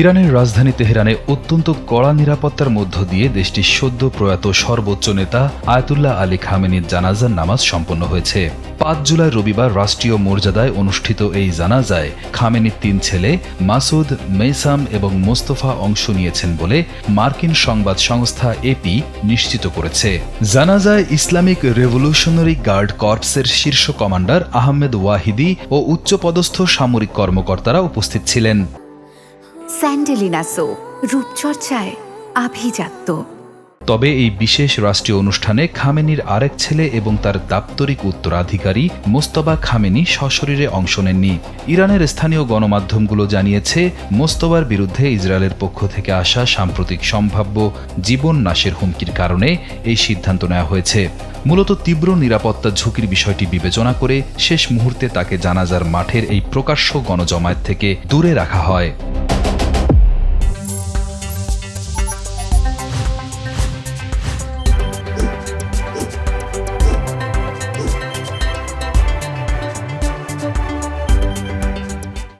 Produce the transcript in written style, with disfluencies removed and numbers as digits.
ইরানের রাজধানী তেহরানে অত্যন্ত কড়া নিরাপত্তার মধ্য দিয়ে দেশটির সদ্য প্রয়াত সর্বোচ্চ নেতা আয়াতুল্লাহ আলী খামেনির জানাজার নামাজ সম্পন্ন হয়েছে। ৫ জুলাই রবিবার রাষ্ট্রীয় মর্যাদায় অনুষ্ঠিত এই জানাজায় খামেনির ৩ ছেলে মাসুদ, মেইসাম এবং মোস্তফা অংশ নিয়েছেন বলে মার্কিন সংবাদ সংস্থা এপি নিশ্চিত করেছে। জানাজায় ইসলামিক রেভলিউশনারি গার্ড কর্পসের শীর্ষ কমান্ডার আহমেদ ওয়াহিদি ও উচ্চপদস্থ সামরিক কর্মকর্তারা উপস্থিত ছিলেন। স্যান্ডেলিনা সো, রূপচর্চায় আভিজাত্য। তবে এই বিশেষ রাষ্ট্রীয় অনুষ্ঠানে খামেনির আরেক ছেলে এবং তার দাপ্তরিক উত্তরাধিকারী মোস্তফা খামেনি সশরীরে অংশ নেননি। ইরানের স্থানীয় গণমাধ্যমগুলো জানিয়েছে, মোস্তফার বিরুদ্ধে ইসরায়েলের পক্ষ থেকে আসা সাম্প্রতিক সম্ভাব্য জীবন নাশের হুমকির কারণে এই সিদ্ধান্ত নেওয়া হয়েছে। মূলত তীব্র নিরাপত্তা ঝুঁকির বিষয়টি বিবেচনা করে শেষ মুহূর্তে তাকে জানাজার মাঠের এই প্রকাশ্য গণজমায়েত থেকে দূরে রাখা হয়।